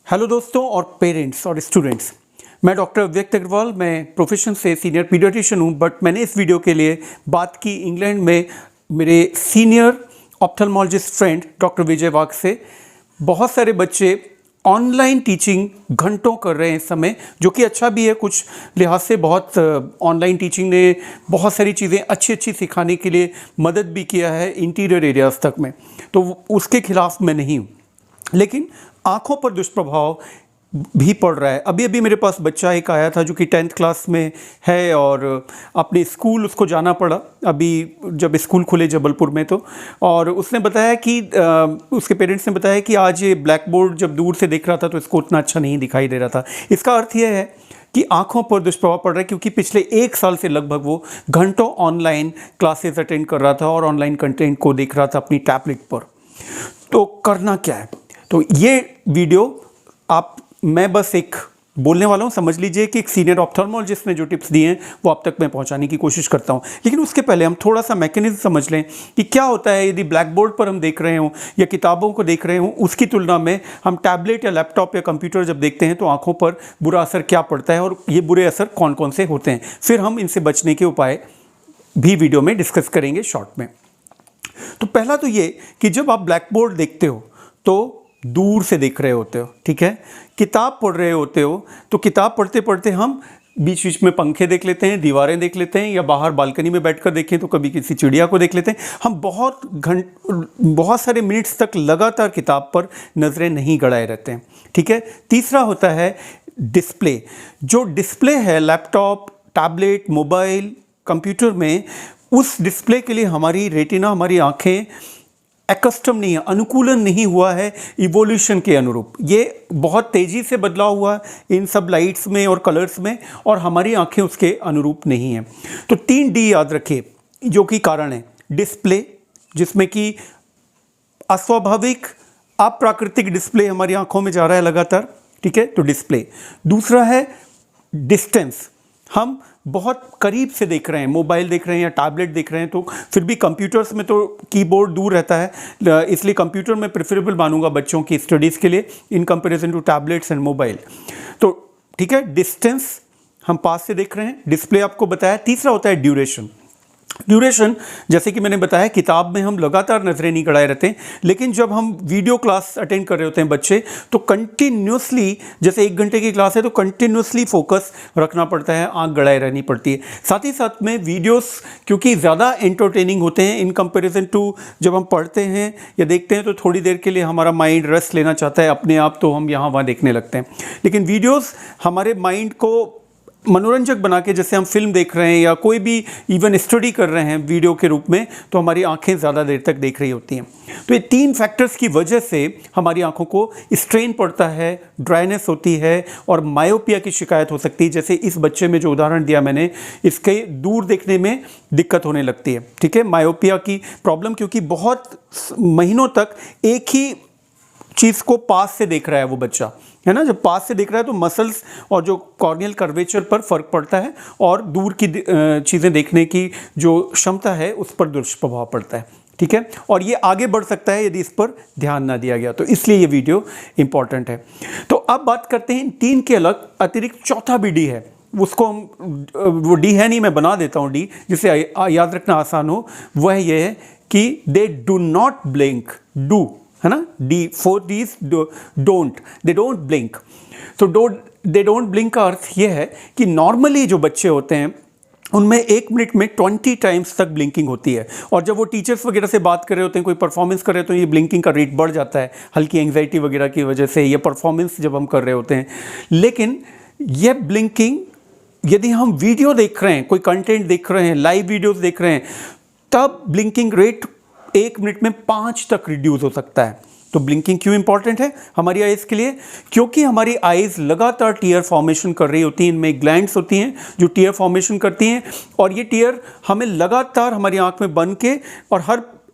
Hello दोस्तों और parents और स्टूडेंट्स, मैं डॉक्टर अव्यक्त अग्रवाल, मैं प्रोफेशन से सीनियर पीडियाट्रिशियन हूँ। बट मैंने इस वीडियो के लिए बात की इंग्लैंड में मेरे सीनियर ऑप्थेल्मोलॉजिस्ट फ्रेंड डॉक्टर विजय वाघ से। बहुत सारे बच्चे ऑनलाइन टीचिंग घंटों कर रहे हैं इस समय, जो कि अच्छा भी है। कुछ लिहाज से बहुत ऑनलाइन टीचिंग ने बहुत सारी चीज़ें अच्छी सिखाने के लिए मदद भी किया है इंटीरियर एरियाज़ तक में, तो उसके खिलाफ मैं नहीं हूँ। लेकिन आँखों पर दुष्प्रभाव भी पड़ रहा है। अभी अभी मेरे पास बच्चा एक आया था जो कि 10th क्लास में है और अपने स्कूल उसको जाना पड़ा अभी जब स्कूल खुले जबलपुर में, तो और उसने बताया कि उसके पेरेंट्स ने बताया कि आज ये ब्लैक बोर्ड जब दूर से देख रहा था तो इसको उतना अच्छा नहीं दिखाई दे रहा था। इसका अर्थ यह है कि आंखों पर दुष्प्रभाव पड़ रहा है, क्योंकि पिछले 1 साल से लगभग वो घंटों ऑनलाइन क्लासेस अटेंड कर रहा था और ऑनलाइन कंटेंट को देख रहा था अपनी टैबलेट पर। तो करना क्या है? तो ये वीडियो मैं बस एक बोलने वाला हूँ, समझ लीजिए कि एक सीनियर ऑप्थेल्मोलॉजिस्ट ने जो टिप्स दिए हैं वो आप तक मैं पहुँचाने की कोशिश करता हूँ। लेकिन उसके पहले हम थोड़ा सा मैकेनिज्म समझ लें कि क्या होता है यदि ब्लैक बोर्ड पर हम देख रहे हों या किताबों को देख रहे हों, उसकी तुलना में हम टैबलेट या लैपटॉप या कंप्यूटर जब देखते हैं तो आँखों पर बुरा असर क्या पड़ता है और ये बुरे असर कौन कौन से होते हैं। फिर हम इनसे बचने के उपाय भी वीडियो में डिस्कस करेंगे शॉर्ट में। तो पहला तो ये कि जब आप ब्लैक बोर्ड देखते हो तो दूर से देख रहे होते हो, ठीक है। किताब पढ़ रहे होते हो तो किताब पढ़ते पढ़ते हम बीच बीच में पंखे देख लेते हैं, दीवारें देख लेते हैं, या बाहर बालकनी में बैठकर देखें तो कभी किसी चिड़िया को देख लेते हैं। हम बहुत सारे मिनट्स तक लगातार किताब पर नज़रें नहीं गड़ाए रहते हैं, ठीक है। तीसरा होता है डिस्प्ले। जो डिस्प्ले है लैपटॉप, टैबलेट, मोबाइल, कंप्यूटर में, उस डिस्प्ले के लिए हमारी रेटिना, हमारी आँखें एकस्टम नहीं है, अनुकूलन नहीं हुआ है इवोल्यूशन के अनुरूप। ये बहुत तेज़ी से बदला हुआ है इन सब लाइट्स में और कलर्स में, और हमारी आंखें उसके अनुरूप नहीं हैं। तो 3 डी याद रखिए जो कि कारण है। डिस्प्ले, जिसमें कि अस्वाभाविक अप्राकृतिक डिस्प्ले हमारी आंखों में जा रहा है लगातार, ठीक है, तो डिस्प्ले। दूसरा है डिस्टेंस। हम बहुत करीब से देख रहे हैं, मोबाइल देख रहे हैं या टैबलेट देख रहे हैं, तो फिर भी कंप्यूटर्स में तो कीबोर्ड दूर रहता है, इसलिए कंप्यूटर में प्रेफरेबल मानूंगा बच्चों की स्टडीज़ के लिए in comparison to tablets and mobile. तो ठीक है, डिस्टेंस हम पास से देख रहे हैं, डिस्प्ले आपको बताया। तीसरा होता है ड्यूरेशन। ड्यूरेशन, जैसे कि मैंने बताया, किताब में हम लगातार नजरें नहीं गड़ाए रहते हैं, लेकिन जब हम वीडियो क्लास अटेंड कर रहे होते हैं बच्चे, तो कंटिन्यूसली, जैसे 1 घंटे की क्लास है तो कंटिन्यूसली फोकस रखना पड़ता है, आंख गड़ाए रहनी पड़ती है। साथ ही साथ में वीडियोस क्योंकि ज़्यादा एंटरटेनिंग होते हैं इन कंपैरिजन टू जब हम पढ़ते हैं या देखते हैं, तो थोड़ी देर के लिए हमारा माइंड रेस्ट लेना चाहता है अपने आप, तो हम यहाँ वहाँ देखने लगते हैं। लेकिन वीडियोज़ हमारे माइंड को मनोरंजक बना के, जैसे हम फिल्म देख रहे हैं या कोई भी इवन स्टडी कर रहे हैं वीडियो के रूप में, तो हमारी आंखें ज़्यादा देर तक देख रही होती हैं। तो ये 3 फैक्टर्स की वजह से हमारी आंखों को स्ट्रेन पड़ता है, ड्राइनेस होती है और मायोपिया की शिकायत हो सकती है। जैसे इस बच्चे में जो उदाहरण दिया मैंने, इसके दूर देखने में दिक्कत होने लगती है, ठीक है, मायोपिया की प्रॉब्लम, क्योंकि बहुत महीनों तक एक ही चीज़ को पास से देख रहा है वो बच्चा, है ना। जब पास से देख रहा है तो मसल्स और जो कॉर्नियल कर्वेचर पर फर्क पड़ता है और दूर की चीज़ें देखने की जो क्षमता है उस पर दुष्प्रभाव पड़ता है, ठीक है। और ये आगे बढ़ सकता है यदि इस पर ध्यान ना दिया गया, तो इसलिए ये वीडियो इंपॉर्टेंट है। तो अब बात करते हैं इन 3 के अलग अतिरिक्त चौथा भी डी है। उसको हम, वो डी है नहीं, मैं बना देता हूँ डी, जिससे याद रखना आसान हो। वह ये है कि they do not blink, do, है ना, D, 4 Ds, don't, they don't blink. तो दे डोंट ब्लिंक का अर्थ ये है कि नॉर्मली जो बच्चे होते हैं उनमें 1 मिनट में 20 टाइम्स तक ब्लिंकिंग होती है, और जब वो टीचर्स वगैरह से बात कर रहे होते हैं, कोई परफॉर्मेंस कर रहे होते हैं, तो ये ब्लिंकिंग का रेट बढ़ जाता है, हल्की एंग्जाइटी वगैरह की वजह से, ये परफॉर्मेंस जब हम कर रहे होते हैं। लेकिन ये ब्लिंकिंग यदि हम वीडियो देख रहे हैं, कोई कंटेंट देख रहे हैं, लाइव वीडियोस देख रहे हैं, तब ब्लिंकिंग रेट 1 मिनट में 5 तक रिड्यूस हो सकता है। तो ब्लिंकिंग क्यों इंपॉर्टेंट है हमारी आइज़ के लिए? क्योंकि हमारी आइज़ लगातार टीयर फॉर्मेशन कर रही होती हैं, इनमें ग्लैंड्स होती हैं जो टीयर फॉर्मेशन करती हैं, और ये टीयर हमें लगातार हमारी आंख में बन के और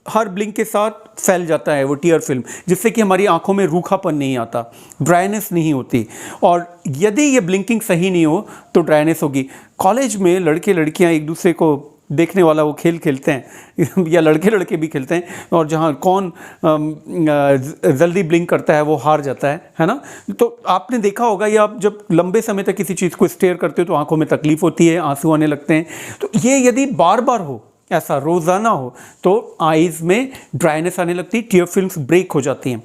हर ब्लिंक के साथ फैल जाता है वो टीयर फिल्म, जिससे कि हमारी आंखों में रूखापन नहीं आता, ड्राइनेस नहीं होती। और यदि ये ब्लिंकिंग सही नहीं हो तो ड्राइनेस होगी। कॉलेज में लड़के लड़कियां एक दूसरे को देखने वाला वो खेल खेलते हैं या लड़के लड़के भी खेलते हैं, और जहाँ कौन जल्दी ब्लिंक करता है वो हार जाता है ना। तो आपने देखा होगा, या आप जब लंबे समय तक किसी चीज़ को स्टेयर करते हो तो आंखों में तकलीफ होती है, आंसू आने लगते हैं। तो ये यदि बार बार हो, ऐसा रोज़ाना हो, तो आईज़ में ड्राइनेस आने लगती है, टीयर फिल्म्स ब्रेक हो जाती हैं।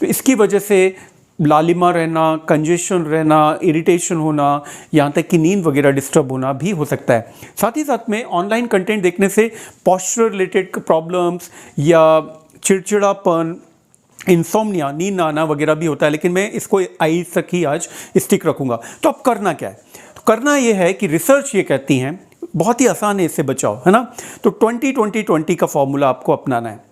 तो इसकी वजह से लालिमा रहना, कंजेशन रहना, इरिटेशन होना, यहाँ तक कि नींद वगैरह डिस्टर्ब होना भी हो सकता है। साथ ही साथ में ऑनलाइन कंटेंट देखने से पॉस्चर रिलेटेड प्रॉब्लम्स या चिड़चिड़ापन, इंसोम्निया, नींद ना आना वगैरह भी होता है, लेकिन मैं इसको आईज तक ही आज स्टिक रखूँगा। तो अब करना क्या है? तो करना ये है कि रिसर्च ये कहती हैं, बहुत ही आसान है, इससे बचाओ, है ना। तो 20-20-20 का फॉर्मूला आपको अपनाना है।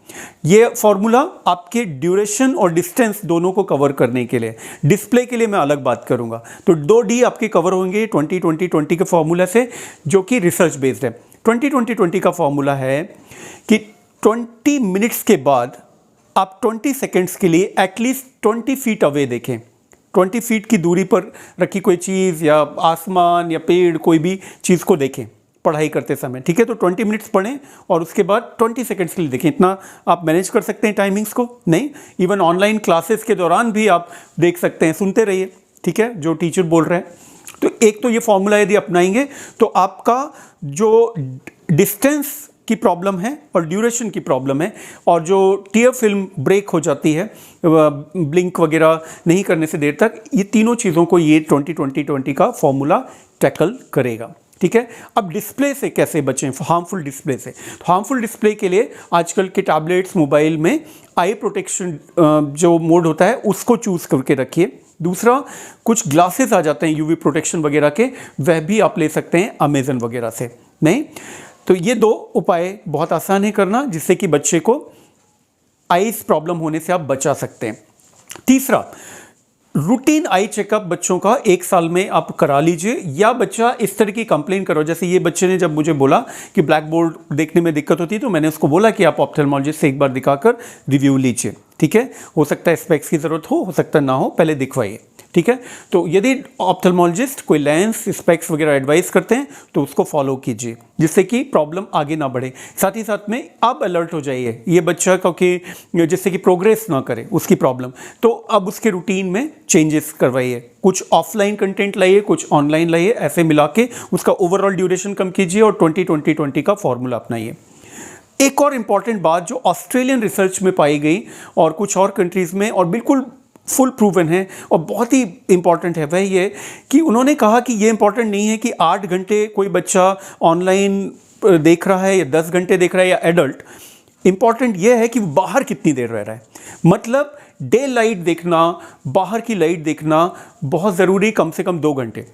ये फॉर्मूला आपके ड्यूरेशन और डिस्टेंस दोनों को कवर करने के लिए, डिस्प्ले के लिए मैं अलग बात करूंगा। तो 2D आपके कवर होंगे 20-20-20 के फॉर्मूला से, जो कि रिसर्च बेस्ड है। 20-20-20 का फॉर्मूला है कि 20 मिनट्स के बाद आप 20 सेकेंड्स के लिए एटलीस्ट 20 फीट अवे देखें। 20 फीट की दूरी पर रखी कोई चीज़ या आसमान या पेड़, कोई भी चीज़ को देखें पढ़ाई करते समय, ठीक है। तो 20 मिनट्स पढ़ें और उसके बाद 20 सेकंड्स के लिए देखें। इतना आप मैनेज कर सकते हैं टाइमिंग्स को? नहीं, इवन ऑनलाइन क्लासेस के दौरान भी आप देख सकते हैं, सुनते रहिए, ठीक है, जो टीचर बोल रहे हैं। तो एक तो ये फॉर्मूला यदि अपनाएंगे तो आपका जो डिस्टेंस की प्रॉब्लम है और ड्यूरेशन की प्रॉब्लम है, और जो टीयर फिल्म ब्रेक हो जाती है ब्लिंक वगैरह नहीं करने से देर तक, ये तीनों चीज़ों को ये 20-20-20 का फॉर्मूला टैकल करेगा, ठीक है। अब डिस्प्ले से कैसे बचें, हार्मफुल डिस्प्ले से? तो हार्मफुल डिस्प्ले के लिए आजकल के टैबलेट्स, मोबाइल में आई प्रोटेक्शन जो मोड होता है उसको चूज़ करके रखिए। दूसरा, कुछ ग्लासेस आ जाते हैं यूवी प्रोटेक्शन वगैरह के, वह भी आप ले सकते हैं अमेजन वगैरह से। नहीं तो ये 2 उपाय बहुत आसान है करना, जिससे कि बच्चे को आईज प्रॉब्लम होने से आप बचा सकते हैं। तीसरा, रूटीन आई चेकअप बच्चों का 1 साल में आप करा लीजिए, या बच्चा इस तरह की कंप्लेन करो। जैसे ये बच्चे ने जब मुझे बोला कि ब्लैक बोर्ड देखने में दिक्कत होती है, तो मैंने उसको बोला कि आप ऑप्थेल्मोलॉजिस्ट से एक बार दिखाकर रिव्यू लीजिए, ठीक है। हो सकता है स्पेक्स की ज़रूरत हो सकता ना हो, पहले दिखवाइए, ठीक है। तो यदि ऑप्थेल्मोलॉजिस्ट कोई लेंस, स्पेक्स वगैरह एडवाइस करते हैं तो उसको फॉलो कीजिए, जिससे कि प्रॉब्लम आगे ना बढ़े। साथ ही साथ में आप अलर्ट हो जाइए ये बच्चा क्योंकि जिससे कि प्रोग्रेस ना करे उसकी प्रॉब्लम, तो अब उसके रूटीन में चेंजेस करवाइए, कुछ ऑफलाइन कंटेंट लाइए, कुछ ऑनलाइन लाइए, ऐसे मिला के उसका ओवरऑल ड्यूरेशन कम कीजिए और 20-20-20 का फॉर्मूला अपनाइए। एक और इंपॉर्टेंट बात जो ऑस्ट्रेलियन रिसर्च में पाई गई और कुछ और कंट्रीज़ में, और बिल्कुल फुल प्रूवन है और बहुत ही इंपॉर्टेंट है, वह ये कि उन्होंने कहा कि ये इंपॉर्टेंट नहीं है कि 8 घंटे कोई बच्चा ऑनलाइन देख रहा है या 10 घंटे देख रहा है या एडल्ट। इंपॉर्टेंट ये है कि बाहर कितनी देर रह रहा है, मतलब डे लाइट देखना, बाहर की लाइट देखना बहुत ज़रूरी, कम से कम 2 घंटे,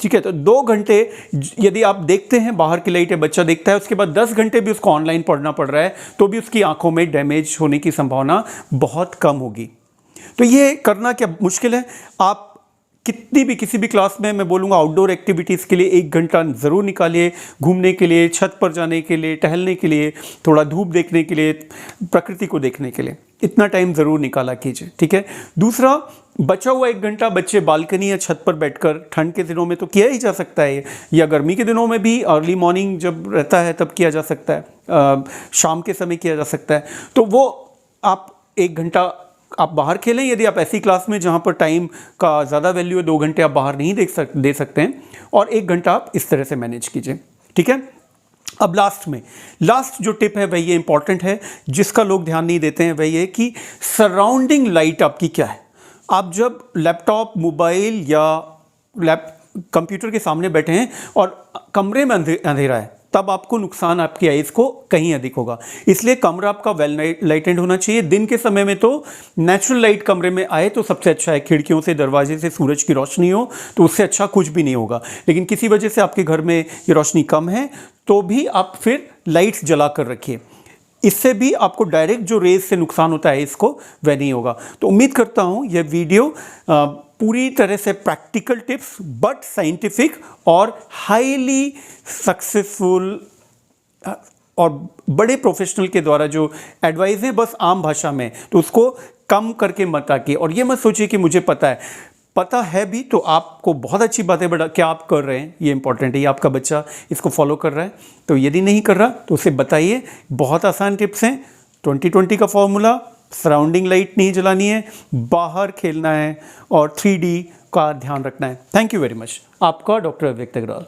ठीक है। तो 2 घंटे यदि आप देखते हैं, बाहर की लाइट है, बच्चा देखता है, उसके बाद 10 घंटे भी उसको ऑनलाइन पढ़ना पड़ रहा है, तो भी उसकी आंखों में डैमेज होने की संभावना बहुत कम होगी। तो ये करना क्या मुश्किल है? आप कितनी भी किसी भी क्लास में, मैं बोलूँगा आउटडोर एक्टिविटीज़ के लिए 1 घंटा ज़रूर निकालिए, घूमने के लिए, छत पर जाने के लिए, टहलने के लिए, थोड़ा धूप देखने के लिए, प्रकृति को देखने के लिए, इतना टाइम ज़रूर निकाला कीजिए, ठीक है। दूसरा, बचा हुआ 1 घंटा बच्चे बालकनी या छत पर बैठकर, ठंड के दिनों में तो किया ही जा सकता है, या गर्मी के दिनों में भी अर्ली मॉर्निंग जब रहता है तब किया जा सकता है, शाम के समय किया जा सकता है। तो वो आप 1 घंटा आप बाहर खेलें, यदि आप ऐसी क्लास में जहाँ पर टाइम का ज़्यादा वैल्यू है, 2 घंटे आप बाहर नहीं दे सकते हैं, और 1 घंटा आप इस तरह से मैनेज कीजिए, ठीक है। अब लास्ट जो टिप है वह ये इंपॉर्टेंट है, जिसका लोग ध्यान नहीं देते हैं, वह ये कि सराउंडिंग लाइट आपकी क्या है। आप जब लैपटॉप, मोबाइल या कंप्यूटर के सामने बैठे हैं और कमरे में अंधेरा है, तब आपको नुकसान आपकी आइज़ को कहीं अधिक होगा। इसलिए कमरा आपका वेल लाइटेड होना चाहिए। दिन के समय में तो नेचुरल लाइट कमरे में आए तो सबसे अच्छा है, खिड़कियों से, दरवाजे से सूरज की रोशनी हो तो उससे अच्छा कुछ भी नहीं होगा। लेकिन किसी वजह से आपके घर में ये रोशनी कम है तो भी आप फिर लाइट्स जला कर रखिए, इससे भी आपको डायरेक्ट जो रेज से नुकसान होता है इसको वह नहीं होगा। तो उम्मीद करता हूँ यह वीडियो पूरी तरह से प्रैक्टिकल टिप्स बट साइंटिफिक और हाईली सक्सेसफुल और बड़े प्रोफेशनल के द्वारा जो एडवाइस है बस आम भाषा में, तो उसको कम करके मत आके, और ये मत सोचिए कि मुझे पता है। पता है भी तो आपको बहुत अच्छी बात है, बट क्या आप कर रहे हैं ये इंपॉर्टेंट है, ये आपका बच्चा इसको फॉलो कर रहा है। तो यदि नहीं कर रहा तो उसे बताइए, बहुत आसान टिप्स हैं। 20-20 का फॉर्मूला, सराउंडिंग लाइट नहीं जलानी है, बाहर खेलना है और 3D का ध्यान रखना है। Thank you very much. आपका डॉक्टर अव्यक्त अग्रवाल।